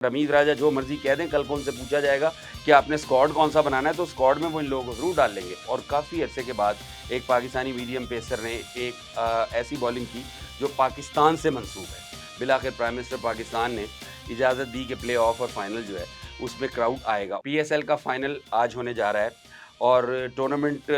रमीज़ राजा जो मर्ज़ी कह दें, कल को उनसे पूछा जाएगा कि आपने स्क्वाड कौन-सा बनाना है, तो स्क्वाड में वो इन लोगों को ज़रूर डाल लेंगे। और काफ़ी अरसे के बाद एक पाकिस्तानी मीडियम पेसर ने एक ऐसी बॉलिंग की जो पाकिस्तान से मंसूब है। बिलाखिर प्राइम मिनिस्टर पाकिस्तान ने इजाज़त दी कि प्ले-ऑफ और फाइनल जो है, उसमें क्राउड आएगा। पीएसएल का फाइनल आज होने जा रहा है और टूर्नामेंट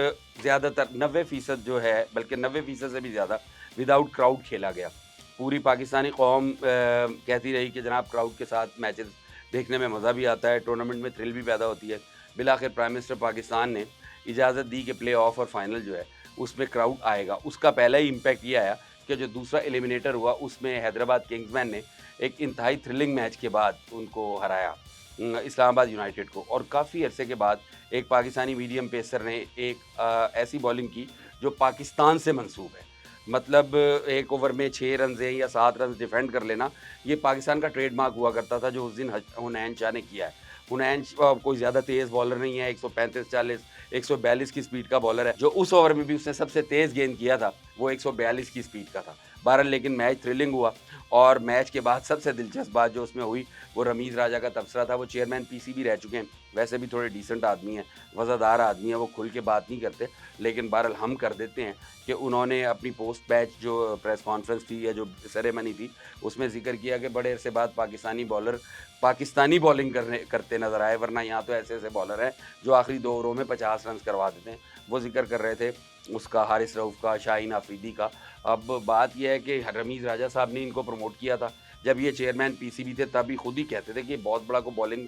ज़्यादातर 90% जो है, बल्कि 90% से भी ज़्यादा विदाउट क्राउड खेला गया। पूरी पाकिस्तानी कौम कहती रही कि जनाब क्राउड के साथ मैचेस देखने में मज़ा भी आता है, टूर्नामेंट में थ्रिल भी पैदा होती है। बिलाखिर प्राइम मिनिस्टर पाकिस्तान ने इजाज़त दी कि प्ले-ऑफ और फाइनल जो है उसमें क्राउड आएगा। उसका पहला ही इम्पैक्ट ये आया कि जो दूसरा एलिमिनेटर हुआ उसमें हैदराबाद किंग्समैन ने एक इंतहाई थ्रिलिंग मैच के बाद उनको हराया इस्लामाबाद यूनाइटेड को। और काफ़ी अरसे के बाद एक पाकिस्तानी मीडियम पेसर ने एक ऐसी बॉलिंग की जो पाकिस्तान से मंसूब है। मतलब एक ओवर में 6 रन या 7 रन डिफेंड कर लेना, ये पाकिस्तान का ट्रेडमार्क हुआ करता था, जो उस दिन हुनैन शाह ने किया है। हुनैन कोई ज़्यादा तेज़ बॉलर नहीं है, 135-40 142 की स्पीड का बॉलर है। जो उस ओवर में भी उसने सबसे तेज़ गेंद किया था, वो 142 की स्पीड का था। बहरहाल लेकिन मैच थ्रिलिंग हुआ और मैच के बाद सबसे दिलचस्प बात जो उसमें हुई, वो रमीज़ राजा का तबसरा था। वो चेयरमैन पीसीबी रह चुके हैं, वैसे भी थोड़े डिसेंट आदमी हैं, वज़ादार आदमी हैं, वो खुल के बात नहीं करते, लेकिन बहरहाल हम कर देते हैं कि उन्होंने अपनी पोस्ट मैच जो प्रेस कॉन्फ्रेंस थी या जो सेरेमनी थी, उसमें ज़िक्र किया कि बड़े अरसे बाद पाकिस्तानी बॉलर पाकिस्तानी बॉलिंग करते नज़र आए, वरना यहाँ तो ऐसे-ऐसे बॉलर हैं जो आखिरी 2 ओवरों में 50 रन करवा देते हैं। वो ज़िक्र कर रहे थे उसका, हारिस रऊफ़ का, शाहीन अफरीदी का। अब बात ये है कि रमीज़ राजा साहब ने इनको प्रमोट किया था। जब ये चेयरमैन पीसीबी थे तब भी खुद ही कहते थे कि बहुत बड़ा को बॉलिंग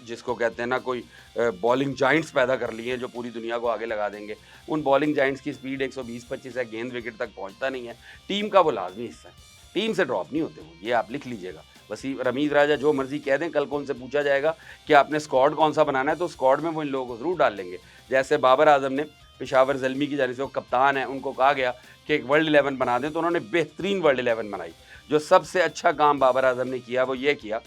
जिसको कहते हैं ना, कोई बॉलिंग जायंट्स पैदा कर लिए हैं जो पूरी दुनिया को आगे लगा देंगे। उन बॉलिंग जायंट्स की स्पीड 120-25 है, गेंद विकेट तक पहुँचता नहीं है। टीम का वो लाज़मी हिस्सा है, टीम से ड्रॉप नहीं होते वो, ये आप लिख लीजिएगा। रमीज़ राजा जो मर्ज़ी कह दें, कल को उनसे पूछा जाएगा कि आपने स्क्वाड कौन-सा बनाना है, तो स्क्वाड में वो इन लोगों को ज़रूर डाल लेंगे। जैसे बाबर आज़म ने पेशावर ज़ल्मी की जानिब से, वो कप्तान हैं, उनको कहा गया कि एक वर्ल्ड 11 बना दें, तो उन्होंने बेहतरीन वर्ल्ड 11 बनाई। जो सबसे अच्छा काम बाबर आज़म ने किया वो ये किया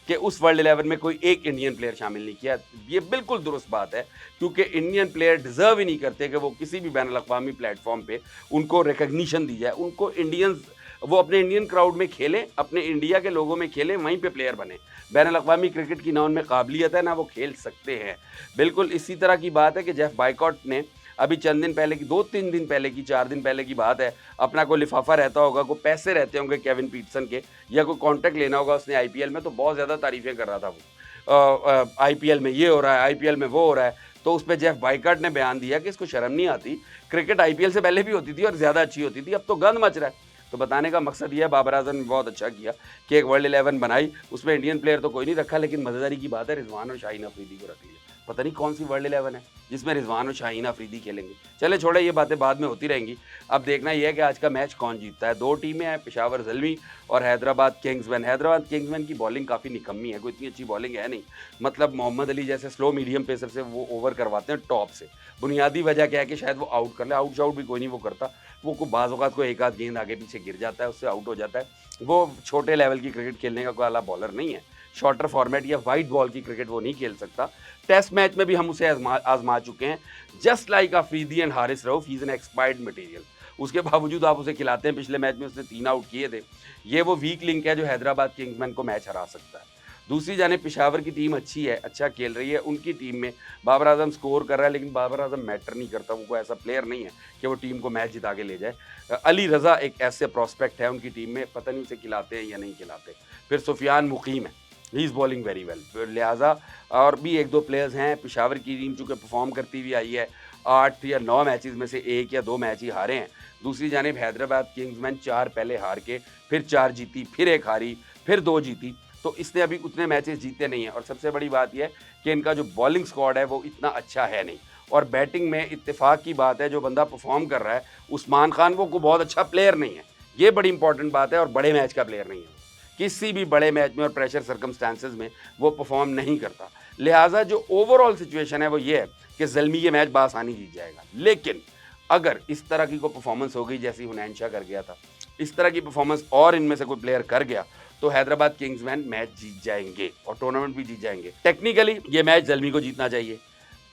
कि उस वर्ल्ड 11 में कोई एक इंडियन प्लेयर शामिल नहीं किया। ये बिल्कुल दुरुस्त बात है, क्योंकि इंडियन प्लेयर डिज़र्व ही नहीं करते कि वो किसी भी बैनुल अक़वामी प्लेटफ़ॉर्म पे उनको रिकॉग्निशन दी जाए। उनको इंडियंस, वो अपने इंडियन क्राउड में खेलें, अपने इंडिया के लोगों में खेलें, वहीं पे प्लेयर बने। बैनुल अक़वामी क्रिकेट की ना उनमें काबिलियत है, ना वो खेल सकते हैं। बिल्कुल इसी तरह की बात है कि जेफ बायकॉट ने अभी चंद दिन पहले की, 2-3 दिन पहले की, 4 दिन पहले की बात है, अपना कोई लिफाफा रहता होगा, कोई पैसे रहते होंगे केविन पीटरसन के, या कोई कॉन्ट्रैक्ट लेना होगा उसने आईपीएल में, तो बहुत ज़्यादा तारीफ़ें कर रहा था वो। आईपीएल में ये हो रहा है, आईपीएल में वो हो रहा है। तो उस पे जेफ बायकॉट ने बयान दिया कि इसको शर्म नहीं आती, क्रिकेट आईपीएल से पहले भी होती थी और ज़्यादा अच्छी होती थी, अब तो गंद मच रहा है। तो बताने का मकसद ये है, बाबर आज़म ने बहुत अच्छा किया कि एक वर्ल्ड 11 बनाई, उसमें इंडियन प्लेयर तो कोई नहीं रखा, लेकिन मज़ेदारी की बात है रिज़वान और शाहीन अफरीदी को रख लिया। पता नहीं कौन सी वर्ल्ड 11 है जिसमें रिज़वान और शाहीन अफरीदी खेलेंगे। चले छोड़े, ये बातें बाद में होती रहेंगी। अब देखना ये है कि आज का मैच कौन जीतता है। 2 टीमें हैं, पेशावर ज़ल्मी और हैदराबाद किंग्समैन। हैदराबाद किंग्समैन की बॉलिंग काफ़ी निकम्मी है, कोई इतनी अच्छी बॉलिंग है नहीं। मतलब मोहम्मद अली जैसे स्लो मीडियम पेसर से वो ओवर करवाते हैं टॉप से। बुनियादी वजह क्या है कि शायद वो आउट कर ले, आउट भी कोई नहीं वो करता। वो को बाज़ औक़ात को एक आध गेंद आगे पीछे गिर जाता है, उससे आउट हो जाता है। वो छोटे लेवल की क्रिकेट खेलने का कोई आला बॉलर नहीं है। शॉर्टर फॉर्मेट या वाइड बॉल की क्रिकेट वो नहीं खेल सकता। टेस्ट मैच में भी हम उसे आज़मा चुके हैं। Just like Afridi and Haris Rauf, he is an expired material. उसके बावजूद आप उसे खिलाते हैं। पिछले मैच में उसने 3 आउट किए थे। ये वो वीक लिंक है जो हैदराबाद किंग्समैन को मैच हरा सकता है। दूसरी जानिब पेशावर की टीम अच्छी है, अच्छा खेल रही है। उनकी टीम में बाबर आज़म स्कोर कर रहा है, लेकिन बाबर आज़म मैटर नहीं करता। वो कोई ऐसा प्लेयर नहीं है कि वो टीम को मैच जिता के ले जाए। अली रज़ा एक ऐसे प्रॉस्पेक्ट है उनकी टीम में, पता नहीं उसे खिलाते हैं या नहीं खिलाते। फिर सुफियान मुकीम है, he is bowling very well. लिहाजा और भी 1-2 प्लेयर्स हैं। पेशावर की टीम चूँकि परफॉर्म करती हुई आई है, 8 या 9 मैचेज़ में से 1 या 2 मैच ही हारे हैं। दूसरी जानिब हैदराबाद किंग्समैन 4 पहले हार के, फिर 4 जीती, फिर 1 हारी, फिर 2 जीती। तो इसने अभी उतने मैचेज़ जीते नहीं हैं। और सबसे बड़ी बात यह है कि इनका जो बॉलिंग स्क्वाड है वो इतना अच्छा है नहीं। और बैटिंग में इत्तेफ़ाक की बात है, जो बंदा परफॉर्म कर रहा है उस्मान खान, वो कोई बहुत अच्छा प्लेयर नहीं है। ये बड़ी इंपॉर्टेंट बात है, और बड़े मैच का प्लेयर नहीं है। किसी भी बड़े मैच में और प्रेशर सर्कमस्टेंसेस में वो परफॉर्म नहीं करता। लिहाजा जो ओवरऑल सिचुएशन है वो ये है कि ज़ल्मी ये मैच बासानी जीत जाएगा। लेकिन अगर इस तरह की कोई परफॉर्मेंस हो गई जैसी हुनैन शाह कर गया था, इस तरह की परफॉर्मेंस और इनमें से कोई प्लेयर कर गया, तो हैदराबाद किंग्समैन मैच जीत जाएंगे और टूर्नामेंट भी जीत जाएंगे। टेक्निकली ये मैच ज़ल्मी को जीतना चाहिए,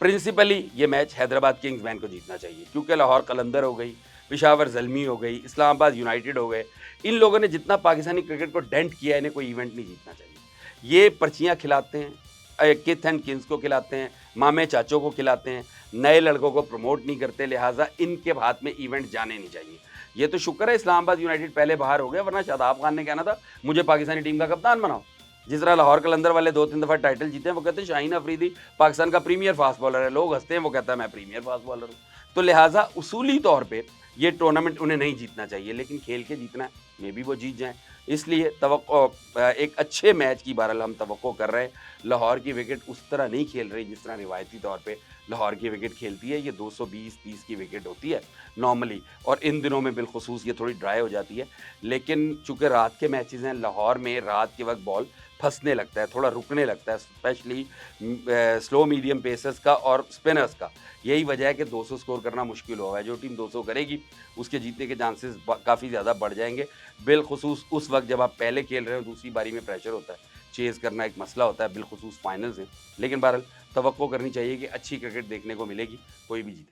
प्रिंसिपली ये मैच हैदराबाद किंग्समैन को जीतना चाहिए, क्योंकि लाहौर कलंदर हो गई, पेशावर ज़ल्मी हो गई, इस्लामाबाद यूनाइटेड हो गए। इन लोगों ने जितना पाकिस्तानी क्रिकेट को डेंट किया है, इन्हें कोई इवेंट नहीं जीतना चाहिए। ये पर्चियाँ खिलाते हैं, किथ एंड किन्स को खिलाते हैं, मामे चाचों को खिलाते हैं, नए लड़कों को प्रमोट नहीं करते, लिहाजा इनके हाथ में इवेंट जाने नहीं चाहिए। ये तो शुक्र है इस्लामाबाद यूनाइटेड पहले बाहर हो गया, वरना शादाब खान ने कहना था मुझे पाकिस्तानी टीम का कप्तान बनाओ। जिस तरह लाहौर कलंदर वाले 2-3 दफ़ा टाइटल जीते हैं, वो कहते हैं शाहीन अफरीदी पाकिस्तान का प्रीमियर फास्ट बॉलर है। लोग हँसते हैं, वो कहता है मैं प्रीमियर फास्ट बॉलर हूँ। तो लिहाजा उसूली तौर पे ये टूर्नामेंट उन्हें नहीं जीतना चाहिए, लेकिन खेल के जीतना है, मे बी वो जीत जाएँ। इसलिए एक अच्छे मैच की बहरहाल हम तवक्को कर रहे हैं। लाहौर की विकेट उस तरह नहीं खेल रही जिस तरह रिवायती तौर पे लाहौर की विकेट खेलती है। ये 220-30 की विकेट होती है नॉर्मली, और इन दिनों में बिलखुसूस ये थोड़ी ड्राई हो जाती है। लेकिन चूँकि रात के मैचेस हैं, लाहौर में रात के वक़्त बॉल फँसने लगता है, थोड़ा रुकने लगता है, स्पेशली स्लो मीडियम पेसर्स का और स्पिनर्स का। यही वजह है कि 200 स्कोर करना मुश्किल हुआ है। जो टीम 200 करेगी, उसके जीतने के चांसेस काफ़ी ज़्यादा बढ़ जाएँगे। बिलखुसूस उस वक़्त जब आप पहले खेल रहे हो, दूसरी पारी में प्रेशर होता है, चेज़ करना एक मसला होता है, बिलखुसूस फाइनल्स हैं। लेकिन बहरहाल तवक्को करनी चाहिए कि अच्छी क्रिकेट देखने को मिलेगी, कोई भी जीते।